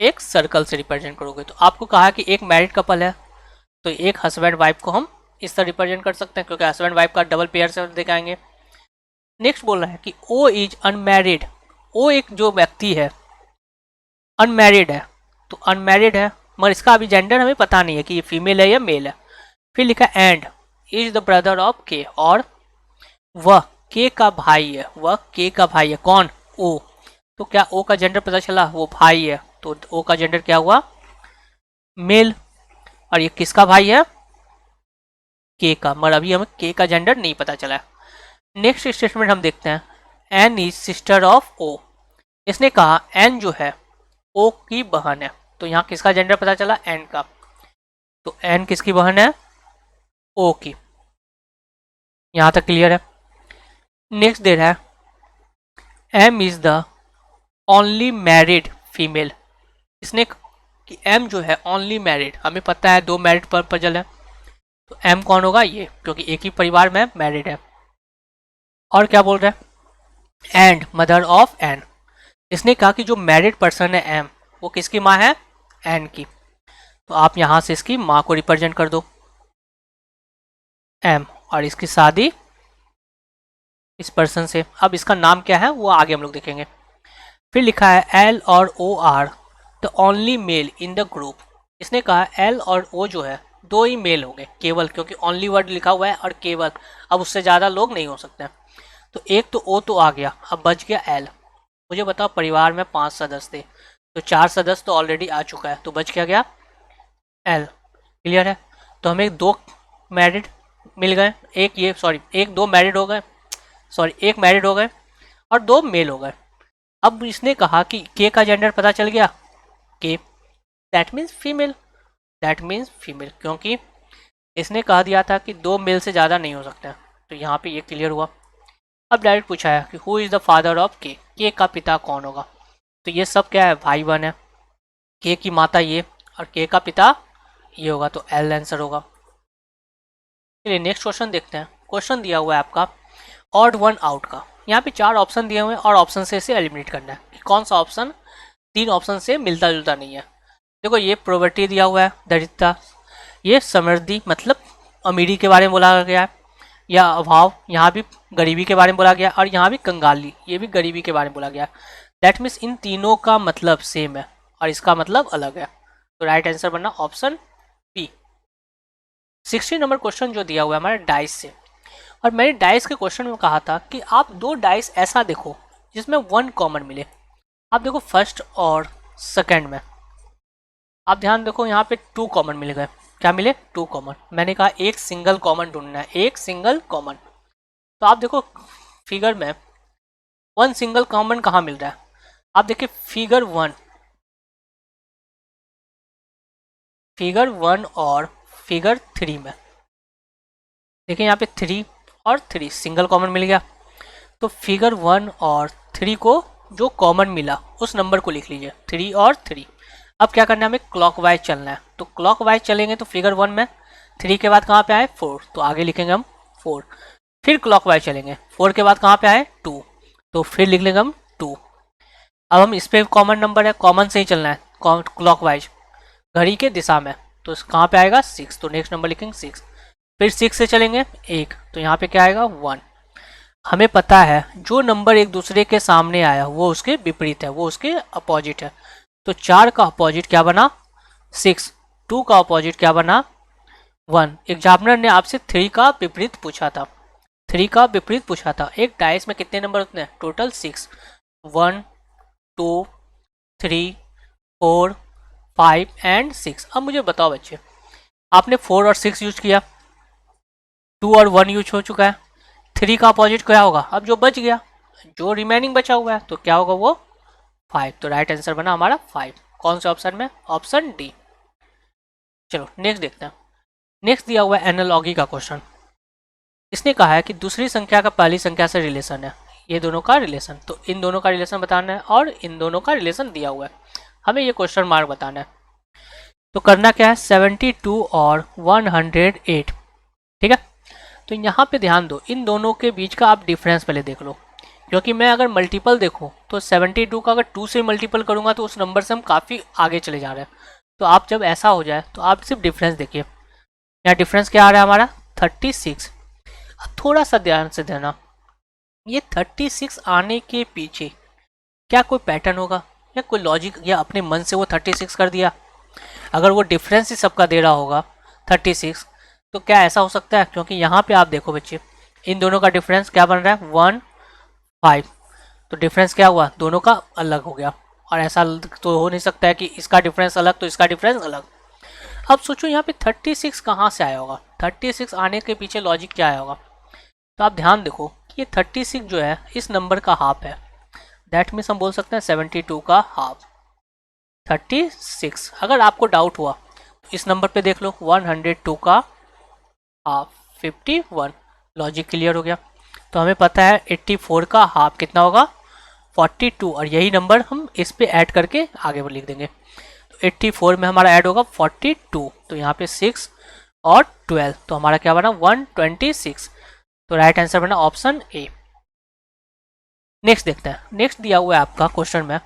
एक सर्कल से रिप्रेजेंट करोगे। तो आपको कहा कि एक मैरिड कपल है, तो एक हस्बैंड वाइफ को हम इस तरह रिप्रेजेंट कर सकते हैं, क्योंकि हस्बैंड वाइफ का डबल पेयर से दिखाएंगे। नेक्स्ट बोल रहा है कि ओ इज अनमैरिड, ओ एक जो व्यक्ति है अनमैरिड है, तो अनमैरिड है मगर इसका अभी जेंडर हमें पता नहीं है कि ये फीमेल है या मेल है। फिर लिखा and is the brother of के, और वह के का भाई है, वह के का भाई है। कौन? ओ। तो क्या ओ का जेंडर पता चला? वो भाई है, तो ओ का जेंडर क्या हुआ? मेल। और ये किसका भाई है? के का, मगर अभी हमें के का जेंडर नहीं पता चला है। नेक्स्ट स्टेटमेंट हम देखते हैं, N is sister of O. इसने कहा एन जो है ओ की बहन है, तो यहाँ किसका जेंडर पता चला? एन का। तो एन किसकी बहन है? ओ की। यहाँ तक क्लियर है। नेक्स्ट दे रहा है M is the only married female. इसने कि एम जो है ओनली मैरिड, हमें पता है 2 मैरिड पर पजल है, तो एम कौन होगा? ये, क्योंकि एक ही परिवार में मैरिड है। और क्या बोल रहा है? And mother of N. इसने कहा कि जो मैरिड पर्सन है एम, वो किसकी माँ है? एन की। तो आप यहां से इसकी माँ को रिप्रेजेंट कर दो एम, और इसकी शादी इस पर्सन से। अब इसका नाम क्या है वो आगे हम लोग देखेंगे। फिर लिखा है एल और O R the only male in the group. इसने कहा एल और ओ जो है 2 ही मेल हो गए केवल, क्योंकि ओनली वर्ड लिखा हुआ है और केवल, अब उससे ज़्यादा लोग नहीं हो सकते। तो एक तो ओ तो आ गया, अब बच गया एल। मुझे बताओ परिवार में 5 सदस्य थे, तो 4 सदस्य तो ऑलरेडी आ चुका है, तो बच क्या गया? एल। क्लियर है। तो हमें 2 मैरिड मिल गए, एक 2 मैरिड हो गए, एक मैरिड हो गए और 2 मेल हो गए। अब इसने कहा कि के का जेंडर पता चल गया, के दैट मीन्स फीमेल, क्योंकि इसने कहा दिया था कि 2 मेल से ज़्यादा नहीं हो सकते, तो यहाँ पे ये क्लियर हुआ। अब डायरेक्ट पूछा है कि who is the father of के का पिता कौन होगा? तो ये सब क्या है? भाई बहन है। के की माता ये और के का पिता ये होगा, तो एल आंसर होगा। चलिए नेक्स्ट क्वेश्चन देखते हैं। क्वेश्चन दिया हुआ है आपका ऑड वन आउट का। यहाँ पे 4 ऑप्शन दिए हुए हैं और ऑप्शन से इसे एलिमिनेट करना है कि कौन सा ऑप्शन 3 ऑप्शन से मिलता जुलता नहीं है। देखो ये प्रॉपर्टी दिया हुआ है दरिद्रता, ये समृद्धि मतलब अमीरी के बारे में बोला गया है, या अभाव यहाँ भी गरीबी के बारे में बोला गया, और यहाँ भी कंगाली ये भी गरीबी के बारे में बोला गया। दैट मीन्स इन तीनों का मतलब सेम है और इसका मतलब अलग है, तो राइट आंसर बनना ऑप्शन बी। 60 नंबर क्वेश्चन जो दिया हुआ है हमारे डाइस से, और मैंने डाइस के क्वेश्चन में कहा था कि आप 2 डाइस ऐसा देखो जिसमें 1 कॉमन मिले। आप देखो फर्स्ट और सेकंड में आप ध्यान देखो यहाँ पे 2 कॉमन मिल गए। क्या मिले? 2 कॉमन। मैंने कहा एक सिंगल कॉमन ढूंढना है, एक सिंगल कॉमन। तो आप देखो फिगर में 1 सिंगल कॉमन कहाँ मिल रहा है? आप देखिए फिगर 1 और फिगर 3 में देखिए यहाँ पे 3 और 3 सिंगल कॉमन मिल गया। तो फिगर 1 और 3 को जो कॉमन मिला उस नंबर को लिख लीजिए, 3 और 3। अब क्या करना है? हमें क्लॉकवाइज चलना है, तो क्लॉकवाइज चलेंगे तो फिगर 1 में 3 के बाद कहाँ पे आए? 4, तो आगे लिखेंगे हम 4। फिर क्लॉकवाइज चलेंगे, 4 के बाद कहाँ पे आए? 2, तो फिर लिख लेंगे हम 2। अब हम इस पर कॉमन नंबर है, कॉमन से ही चलना है क्लॉकवाइज घड़ी के दिशा में, तो कहाँ पे आएगा? 6, तो नेक्स्ट नंबर लिखेंगे 6। फिर 6 से चलेंगे 1, तो यहाँ पे क्या आएगा? 1। हमें पता है जो नंबर एक दूसरे के सामने आया वो उसके विपरीत है, वो उसके अपोजिट है। तो 4 का अपोजिट क्या बना? 6। 2 का अपोजिट क्या बना? 1। एग्जामिनर ने आपसे 3 का विपरीत पूछा था, 3 का विपरीत पूछा था। एक डाइस में कितने नंबर होते हैं? टोटल 6। 1 2 3 4 5 एंड 6। अब मुझे बताओ बच्चे, आपने 4 और 6 यूज किया, 2 और 1 यूज हो चुका है, 3 का अपोजिट क्या होगा? अब जो बच गया, जो रिमेनिंग बचा हुआ है, तो क्या होगा? वो 5। तो राइट आंसर बना हमारा 5। कौन से ऑप्शन में? Option D. चलो नेक्स्ट देखते हैं। नेक्स्ट दिया हुआ है एनालॉगी का क्वेश्चन। इसने कहा है कि दूसरी संख्या का पहली संख्या से रिलेशन है, ये दोनों का रिलेशन, तो इन दोनों का रिलेशन बताना है और इन दोनों का रिलेशन दिया हुआ है, हमें ये क्वेश्चन मार्क बताना है। तो करना क्या है, 72 और 108, ठीक है। तो यहाँ पे ध्यान दो, इन दोनों के बीच का आप डिफरेंस पहले देख लो, क्योंकि मैं अगर मल्टीपल देखूँ तो 72 का अगर 2 से मल्टीपल करूँगा तो उस नंबर से हम काफ़ी आगे चले जा रहे हैं। तो आप जब ऐसा हो जाए तो आप सिर्फ डिफरेंस देखिए, यहाँ डिफरेंस क्या आ रहा है हमारा 36। थोड़ा सा ध्यान से देना, ये 36 आने के पीछे क्या कोई पैटर्न होगा या कोई लॉजिक, या अपने मन से वो 36 कर दिया। अगर वो डिफरेंस ही सबका दे रहा होगा 36, तो क्या ऐसा हो सकता है, क्योंकि यहाँ पे आप देखो बच्चे, इन दोनों का डिफरेंस क्या बन रहा है 15, तो डिफरेंस क्या हुआ, दोनों का अलग हो गया। और ऐसा तो हो नहीं सकता है कि इसका डिफरेंस अलग तो इसका डिफरेंस अलग। अब सोचो यहाँ पे 36 कहाँ से आया होगा, 36 आने के पीछे लॉजिक क्या आया होगा। तो आप ध्यान देखो कि ये 36 जो है इस नंबर का हाफ है, दैट मीन्स हम बोल सकते हैं 72 का हाफ 36। अगर आपको डाउट हुआ तो इस नंबर पे देख लो, 102 का हाफ 51, लॉजिक क्लियर हो गया। तो हमें पता है 84 का हाफ कितना होगा 42, और यही नंबर हम इस पे ऐड करके आगे लिख देंगे। तो 84 में हमारा ऐड होगा 42, तो यहाँ पे 6 और 12, तो हमारा क्या बना 126। तो राइट आंसर बना ऑप्शन ए। नेक्स्ट देखते हैं। नेक्स्ट दिया हुआ है आपका क्वेश्चन में,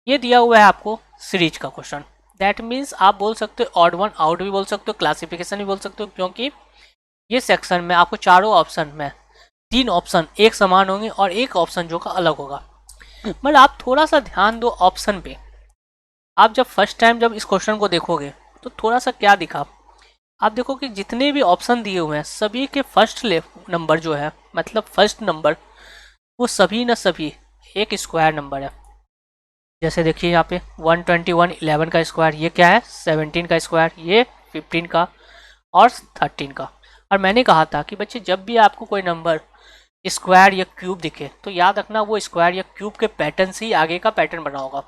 ये दिया हुआ है आपको सीरीज का क्वेश्चन, दैट मीन्स आप बोल सकते हो ऑड वन आउट भी बोल सकते हो, क्लासिफिकेशन भी बोल सकते हो, क्योंकि ये सेक्शन में आपको चारों ऑप्शन में 3 ऑप्शन एक समान होंगे और एक ऑप्शन जो का अलग होगा। मतलब आप थोड़ा सा ध्यान दो ऑप्शन पे। आप जब फर्स्ट टाइम जब इस क्वेश्चन को देखोगे तो थोड़ा सा क्या दिखा, आप देखो कि जितने भी ऑप्शन दिए हुए हैं सभी के फर्स्ट नंबर जो है, मतलब फर्स्ट नंबर, वो सभी न सभी एक स्क्वायर नंबर है। जैसे देखिए यहाँ पे 121 11 का स्क्वायर, ये क्या है 17 का स्क्वायर, ये 15 का और 13 का। और मैंने कहा था कि बच्चे जब भी आपको कोई नंबर स्क्वायर या क्यूब दिखे तो याद रखना वो स्क्वायर या क्यूब के पैटर्न से ही आगे का पैटर्न बना होगा।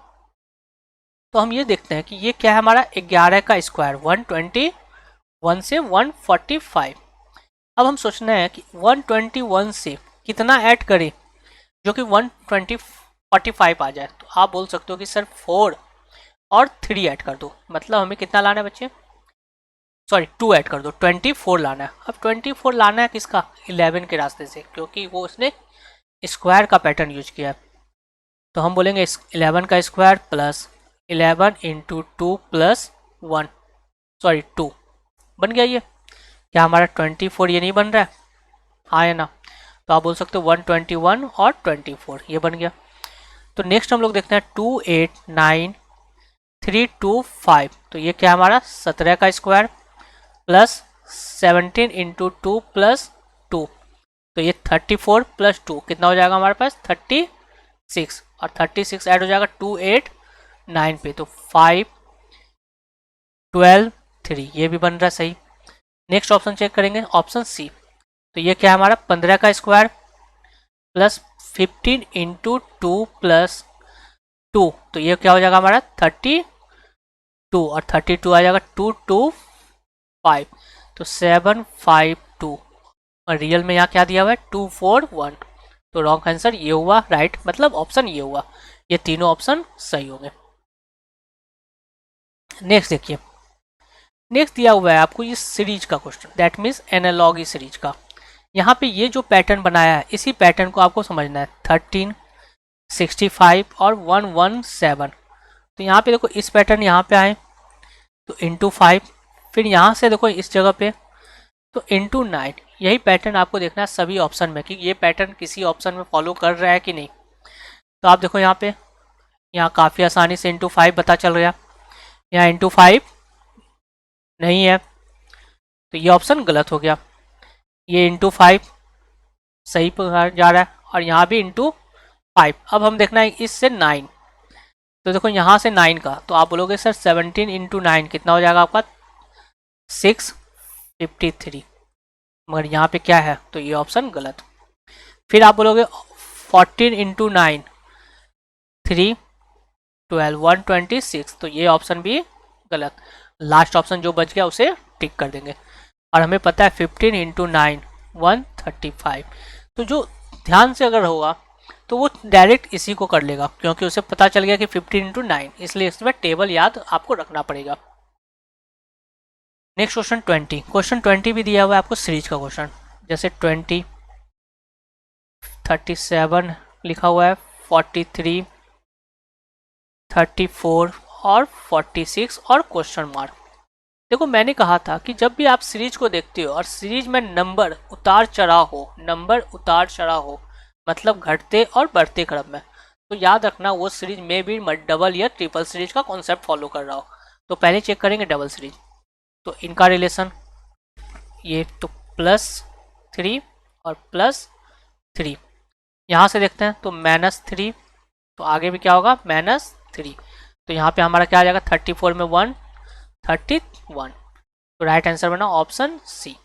तो हम ये देखते हैं कि ये क्या है हमारा 11 का स्क्वायर 121 से 145। अब हम सोचना है कि 121 से कितना ऐड करें जो कि 145 आ जाए। तो आप बोल सकते हो कि सर 4 और 3 ऐड कर दो, मतलब हमें कितना लाना है बच्चे, सॉरी 2 ऐड कर दो, 24 लाना है। अब 24 लाना है किसका, 11 के रास्ते से, क्योंकि वो उसने स्क्वायर का पैटर्न यूज किया है। तो हम बोलेंगे 11 का square plus 11 into 2 plus 1, sorry 2 बन गया। ये क्या हमारा 24 ये नहीं बन रहा है, हाँ है ना। तो आप बोल सकते हो 121 और 24 ये बन गया। तो नेक्स्ट हम लोग देखते हैं 2 8 9 3 2 5, तो ये क्या हमारा 17 का स्क्वायर प्लस 17 इंटू 2 प्लस 2, तो ये 34 प्लस 2 कितना हो जाएगा हमारे पास 36, और 36 ऐड हो जाएगा 2 8 9 पे, तो 5 12 3 ये भी बन रहा है सही। नेक्स्ट ऑप्शन चेक करेंगे ऑप्शन सी, तो ये क्या है हमारा 15 का स्क्वायर प्लस 15 इंटू 2 प्लस 2, तो ये क्या हो जाएगा हमारा 32, और 32 आ जाएगा 2 2 5, तो 752, और रियल में यहाँ क्या दिया हुआ है 241। तो रॉन्ग आंसर ये हुआ, राइट मतलब ऑप्शन ये हुआ, ये तीनों ऑप्शन सही होंगे। नेक्स्ट देखिए, नेक्स्ट दिया हुआ है आपको ये सीरीज का question, that means analogy series का। यहाँ पे ये जो पैटर्न बनाया है इसी पैटर्न को आपको समझना है, 13 65 और 117। तो यहाँ पे देखो इस पैटर्न यहाँ पे आए तो इंटू 5, फिर यहाँ से देखो इस जगह पे तो इंटू 9, यही पैटर्न आपको देखना है सभी ऑप्शन में कि ये पैटर्न किसी ऑप्शन में फॉलो कर रहा है कि नहीं। तो आप देखो यहाँ पे, यहाँ काफ़ी आसानी से इंटू 5 पता चल गया, यहाँ इंटू 5 नहीं है तो ये ऑप्शन गलत हो गया, ये इंटू 5 सही पर जा रहा है, और यहाँ भी इंटू 5। अब हम देखना है इससे 9, तो देखो यहाँ से 9 का, तो आप बोलोगे सर 17 इंटू 9 कितना हो जाएगा आपका 653, मगर यहाँ पे क्या है तो ये ऑप्शन गलत। फिर आप बोलोगे 14 इंटू 9 3 12 126, तो ये ऑप्शन भी गलत। लास्ट ऑप्शन जो बच गया उसे टिक कर देंगे। और हमें पता है 15 इंटू 9 135। तो जो ध्यान से अगर होगा तो वो डायरेक्ट इसी को कर लेगा, क्योंकि उसे पता चल गया कि 15 इंटू 9, इसलिए इसमें टेबल याद आपको रखना पड़ेगा। Next question 20। क्वेश्चन 20 भी दिया हुआ है आपको सीरीज का क्वेश्चन, जैसे 20, 37 लिखा हुआ है, 43, 34 और 46 और क्वेश्चन मार्क। देखो मैंने कहा था कि जब भी आप सीरीज को देखते हो और सीरीज में नंबर उतार चढ़ाव हो, मतलब घटते और बढ़ते क्रम में, तो याद रखना वो सीरीज में भी डबल या ट्रिपल सीरीज का कॉन्सेप्ट फॉलो कर रहा हो। तो पहले चेक करेंगे डबल सीरीज, तो इनका रिलेशन ये तो +3 और +3, यहाँ से देखते हैं तो -3, तो आगे भी क्या होगा -3, तो यहाँ पे हमारा क्या आ जाएगा 34 में 1 31, तो राइट आंसर बना ऑप्शन सी।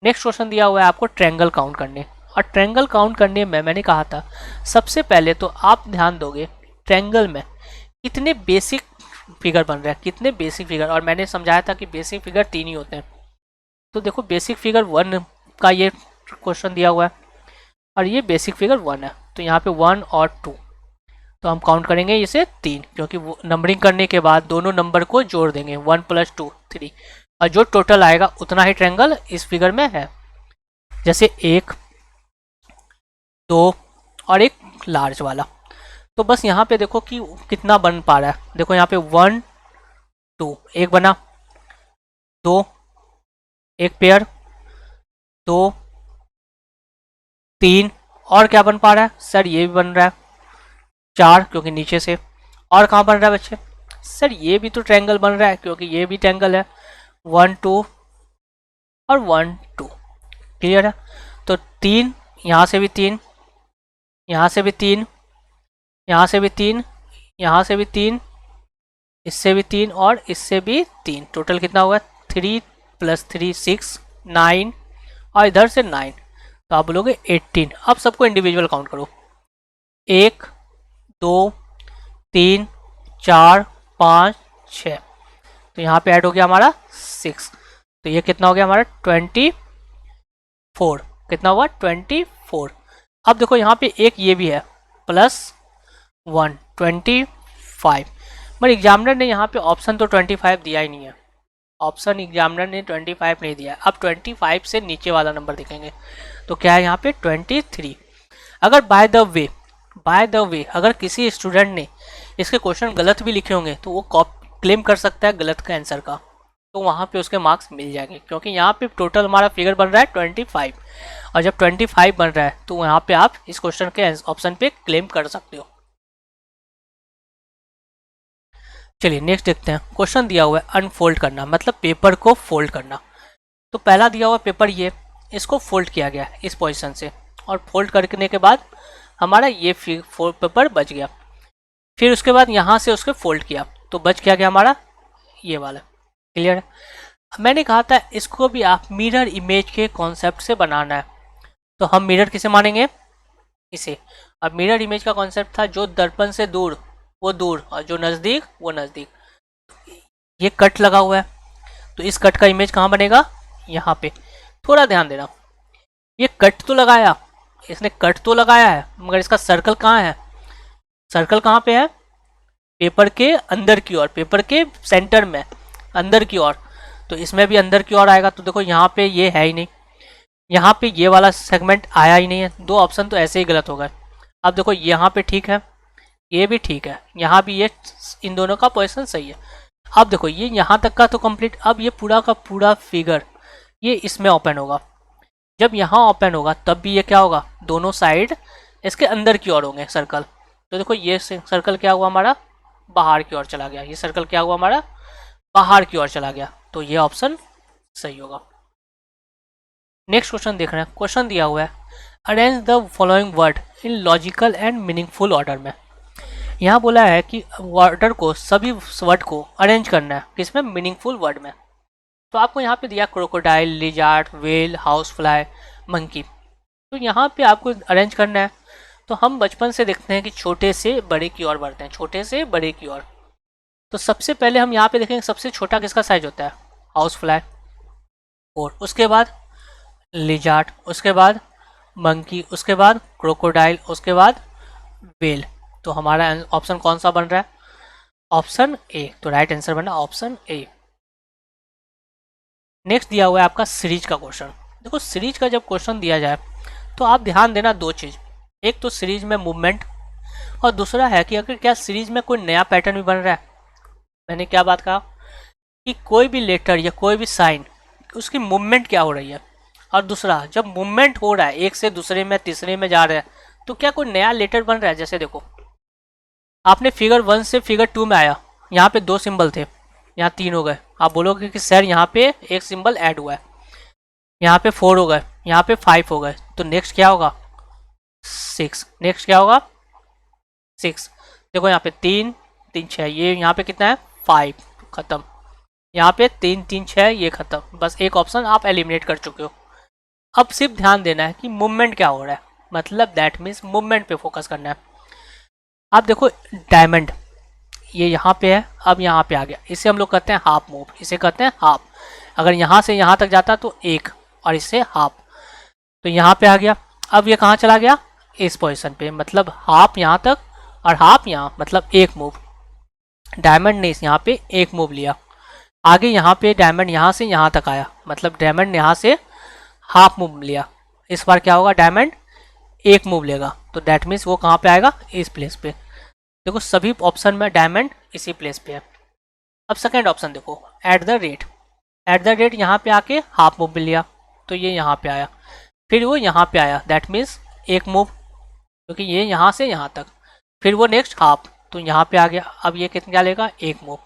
नेक्स्ट क्वेश्चन दिया हुआ है आपको ट्रायंगल काउंट करने, और ट्रायंगल काउंट करने में मैंने कहा था सबसे पहले तो आप ध्यान दोगे ट्रायंगल में कितने बेसिक फिगर बन रहे हैं, कितने बेसिक फिगर, और मैंने समझाया था कि बेसिक फिगर 3 ही होते हैं। तो देखो बेसिक फिगर 1 का ये क्वेश्चन दिया हुआ है और ये बेसिक फिगर 1 है, तो यहाँ पे 1 और 2, तो हम काउंट करेंगे इसे 3, क्योंकि वो नंबरिंग करने के बाद दोनों नंबर को जोड़ देंगे 1 + 2 3, और जो टोटल आएगा उतना ही ट्रायंगल इस फिगर में है। जैसे 1 2 और एक लार्ज वाला, तो बस यहाँ पे देखो कि कितना बन पा रहा है। देखो यहाँ पे 1 2 एक बना, 2 एक पेयर, 2 3 और क्या बन पा रहा है सर, ये भी बन रहा है 4, क्योंकि नीचे से, और कहाँ बन रहा है बच्चे सर, ये भी तो ट्रायंगल बन रहा है क्योंकि ये भी ट्रायंगल है, 1 2 और 1 2, क्लियर है। तो 3, यहाँ से भी 3, यहाँ से भी 3, यहाँ से भी 3, यहाँ से भी 3, इससे भी 3 और इससे भी 3, टोटल कितना होगा 3 + 3 6 9, और इधर से 9, तो आप बोलोगे 18। अब सबको इंडिविजुअल काउंट करो, 1 2 3 4 5 6, तो यहाँ पे ऐड हो गया हमारा 6, तो ये कितना हो गया हमारा 24, कितना हुआ 24। अब देखो यहाँ पे एक ये भी है +1 25, पर एग्जामिनर ने यहाँ पे ऑप्शन तो 25 दिया ही नहीं है, ऑप्शन एग्जामिनर ने 25 नहीं दिया। अब 25 से नीचे वाला नंबर देखेंगे तो क्या है यहाँ पे 23। अगर बाय द वे अगर किसी स्टूडेंट ने इसके क्वेश्चन गलत भी लिखे होंगे तो वो क्लेम कर सकता है गलत का आंसर का, तो वहाँ पे उसके मार्क्स मिल जाएंगे, क्योंकि यहाँ पे टोटल हमारा फिगर बन रहा है 25, और जब 25 बन रहा है तो यहाँ पे आप इस क्वेश्चन के ऑप्शन पे क्लेम कर सकते हो। चलिए नेक्स्ट देखते हैं। क्वेश्चन दिया हुआ है अनफोल्ड करना, मतलब पेपर को फोल्ड करना। तो पहला दिया हुआ पेपर ये, इसको फोल्ड किया गया इस पोजीशन से, और फोल्ड करने के बाद हमारा ये पेपर बच गया। फिर उसके बाद यहाँ से उसके फोल्ड किया तो बच क्या गया हमारा ये वाला, क्लियर है। मैंने कहा था इसको भी आप मिरर इमेज के कॉन्सेप्ट से बनाना है, तो हम मिरर किसे मानेंगे इसे। अब मिरर इमेज का कॉन्सेप्ट था जो दर्पण से दूर वो दूर और जो नज़दीक वो नज़दीक। ये कट लगा हुआ है तो इस कट का इमेज कहाँ बनेगा यहाँ पे, थोड़ा ध्यान देना। ये कट तो लगाया, इसने कट तो लगाया है, मगर इसका सर्कल कहाँ है, सर्कल कहाँ पे है पेपर के अंदर की ओर, पेपर के सेंटर में अंदर की ओर, तो इसमें भी अंदर की ओर आएगा। तो देखो यहाँ पे ये है ही नहीं, यहाँ पे ये वाला सेगमेंट आया ही नहीं है, दो ऑप्शन तो ऐसे ही गलत हो गए। अब देखो यहाँ पे ठीक है, ये भी ठीक है, यहाँ भी ये, इन दोनों का पोजीशन सही है। अब देखो ये यहाँ तक का तो कंप्लीट, अब ये पूरा का पूरा फिगर ये इसमें ओपन होगा। जब यहाँ ओपन होगा तब भी ये क्या होगा, दोनों साइड इसके अंदर की ओर होंगे सर्कल। तो देखो ये सर्कल क्या हुआ हमारा बाहर की ओर चला गया, ये सर्कल क्या हुआ हमारा बाहर की ओर चला गया, तो ये ऑप्शन सही होगा। नेक्स्ट क्वेश्चन देख रहे हैं। क्वेश्चन दिया हुआ है arrange the following word in logical and meaningful order में। यहाँ बोला है कि वर्डर को, सभी वर्ड को अरेंज करना है किसमें, मीनिंगफुल वर्ड में। तो आपको यहाँ पे दिया crocodile, lizard, well, house fly, monkey, तो यहाँ पे आपको अरेंज करना है। तो हम बचपन से देखते हैं कि छोटे से बड़े की ओर बढ़ते हैं, छोटे से बड़े की ओर। तो सबसे पहले हम यहाँ पे देखेंगे सबसे छोटा किसका साइज होता है, हाउस फ्लाई 4, उसके बाद लिजार्ड, उसके बाद मंकी, उसके बाद क्रोकोडाइल, उसके बाद वेल। तो हमारा ऑप्शन कौन सा बन रहा है, ऑप्शन ए। तो राइट आंसर बना ऑप्शन ए। नेक्स्ट दिया हुआ है आपका सीरीज का क्वेश्चन। देखो सीरीज का जब क्वेश्चन दिया जाए तो आप ध्यान देना दो चीज़, एक तो सीरीज में मूवमेंट और दूसरा है कि अगर क्या सीरीज में कोई नया पैटर्न भी बन रहा है। मैंने क्या बात कहा कि कोई भी लेटर या कोई भी साइन उसकी मूवमेंट क्या हो रही है, और दूसरा जब मूवमेंट हो रहा है एक से दूसरे में तीसरे में जा रहा है तो क्या कोई नया लेटर बन रहा है। जैसे देखो आपने फिगर 1 से फिगर 2 में आया, यहाँ पे 2 सिंबल थे, यहाँ 3 हो गए। आप बोलोगे कि सर यहाँ पे एक सिंबल ऐड हुआ है, यहाँ पे 4 हो गए, यहाँ पे 5 हो गए, तो नेक्स्ट क्या होगा 6। नेक्स्ट क्या होगा 6। देखो यहाँ पे 3 3 6, ये यहाँ पे कितना है 5, खत्म। यहाँ पे 3 3 6, ये खत्म। बस एक ऑप्शन आप एलिमिनेट कर चुके हो। अब सिर्फ ध्यान देना है कि मूवमेंट क्या हो रहा है, मतलब दैट मीन्स मूवमेंट पे फोकस करना है। आप देखो डायमंड ये यहाँ पे है, अब यहाँ पे आ गया, इसे हम लोग कहते हैं हाफ मूव, इसे कहते हैं हाफ। अगर यहाँ से यहाँ तक जाता तो 1 और इससे हाफ, तो यहाँ पे आ गया। अब ये कहाँ चला गया, इस पोजीशन पे, मतलब हाफ यहाँ तक और हाफ यहाँ, मतलब एक मूव। डायमंड ने यहाँ पे एक मूव लिया। आगे यहाँ पे डायमंड यहाँ से यहाँ तक आया, मतलब डायमंड ने यहाँ से हाफ मूव लिया। इस बार क्या होगा, डायमंड एक मूव लेगा, तो दैट मीन्स वो कहाँ पे आएगा, इस प्लेस पे। देखो सभी ऑप्शन में डायमंड इसी प्लेस पे है। अब सेकंड ऑप्शन देखो, at the rate. At the rate यहाँ पे आके हाफ मूव लिया, तो ये यहाँ पे आया, फिर वो यहाँ पे आया, दैट मीन्स एक मूव, क्योंकि ये यहाँ से यहाँ तक, फिर वो नेक्स्ट हाफ, तो यहाँ पे आ गया। अब ये कितना लेगा, एक मूव,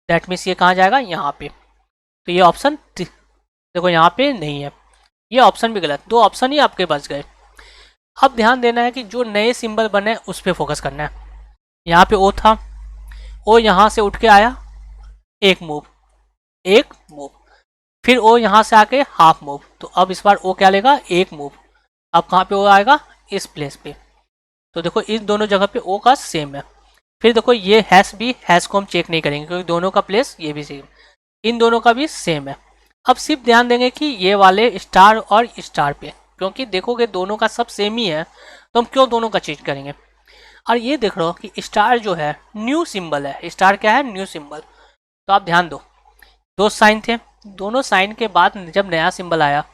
दैट मीन्स ये कहाँ जाएगा, यहाँ पे। तो ये ऑप्शन देखो यहाँ पे नहीं है, ये ऑप्शन भी गलत, 2 ऑप्शन ही आपके बच गए। अब ध्यान देना है कि जो नए सिंबल बने उस पर फोकस करना है। यहाँ पे ओ था, ओ यहाँ से उठ के आया, एक मूव, एक मूव, फिर ओ यहाँ से आके हाफ मूव, तो अब इस बार ओ क्या लेगा, एक मूव। अब कहाँ पे ओ आएगा, इस प्लेस पे। तो देखो इन दोनों जगह पे ओ का सेम है। फिर देखो ये हैश भी, हैश को हम चेक नहीं करेंगे क्योंकि दोनों का प्लेस ये भी सेम, इन दोनों का भी सेम है। अब सिर्फ ध्यान देंगे कि ये वाले स्टार और स्टार पे, क्योंकि देखोगे दोनों का सब सेम ही है, तो हम क्यों दोनों का चेंज करेंगे। और ये देख रहे हो कि स्टार जो है न्यू सिंबल है, स्टार क्या है, न्यू सिंबल। तो आप ध्यान दो, 2 साइन थे, दोनों साइन के बाद जब नया सिंबल आया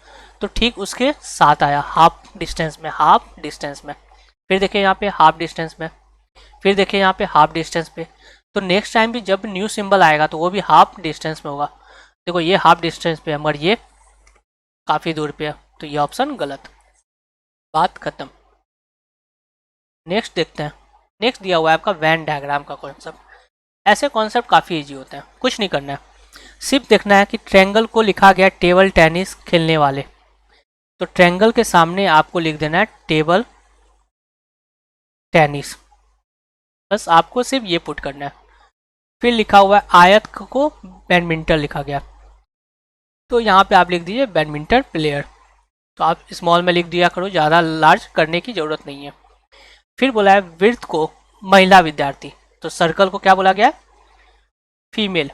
तो ठीक उसके साथ आया, हाफ डिस्टेंस में, हाफ डिस्टेंस में। फिर देखिए यहाँ पे हाफ डिस्टेंस में, फिर देखिए यहाँ पे हाफ डिस्टेंस पे। तो नेक्स्ट टाइम भी जब न्यू सिंबल आएगा तो वो भी हाफ डिस्टेंस में होगा। देखो ये हाफ डिस्टेंस पे है मगर ये काफ़ी दूर पे है, तो ये ऑप्शन गलत, बात खत्म। नेक्स्ट देखते हैं। नेक्स्ट दिया हुआ है आपका वेन डायग्राम का कॉन्सेप्ट। ऐसे कॉन्सेप्ट काफ़ी इजी होते हैं, कुछ नहीं करना है, सिर्फ देखना है कि ट्रायंगल को लिखा गया टेबल टेनिस खेलने वाले, तो ट्रायंगल के सामने आपको लिख देना है टेबल टेनिस, बस आपको सिर्फ ये पुट करना है। फिर लिखा हुआ है आयत को बैडमिंटन लिखा गया, तो यहाँ पे आप लिख दीजिए बैडमिंटन प्लेयर, तो आप स्मॉल में लिख दिया करो, ज़्यादा लार्ज करने की ज़रूरत नहीं है। फिर बोला है वृत्त को महिला विद्यार्थी, तो सर्कल को क्या बोला गया है, फीमेल,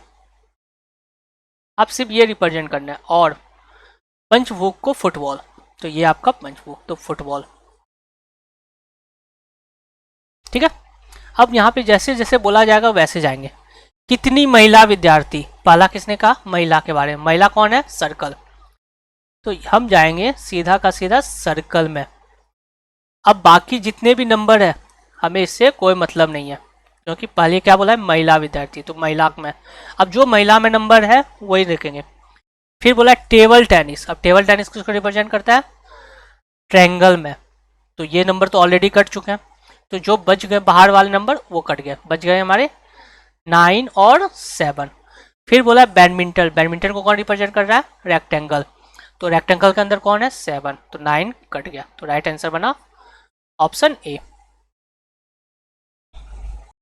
आप सिर्फ ये रिप्रेजेंट करना है। और पंचभूग को फुटबॉल, तो ये आपका पंचभूग, तो फुटबॉल, ठीक है। अब यहाँ पे जैसे जैसे बोला जाएगा वैसे जाएंगे। कितनी महिला विद्यार्थी, पहला किसने कहा, महिला के बारे में, महिला कौन है, सर्कल, तो हम जाएंगे सीधा का सीधा सर्कल में। अब बाकी जितने भी नंबर है हमें इससे कोई मतलब नहीं है, क्योंकि पहले क्या बोला है, महिला विद्यार्थी, तो महिला में, अब जो महिला में नंबर है वही देखेंगे। फिर बोला टेबल टेनिस, अब टेबल टेनिस किसको रिप्रेजेंट करता है, ट्रायंगल में, तो ये नंबर तो ऑलरेडी कट चुके हैं, तो जो बच गए बाहर वाले नंबर वो कट गए, बच गए हमारे 9 और 7। फिर बोला बैडमिंटन, बैडमिंटन को कौन रिप्रेजेंट कर रहा है, रेक्टेंगल, तो रेक्टेंगल के अंदर कौन है, 7, तो 9 कट गया, तो राइट आंसर बना ऑप्शन ए।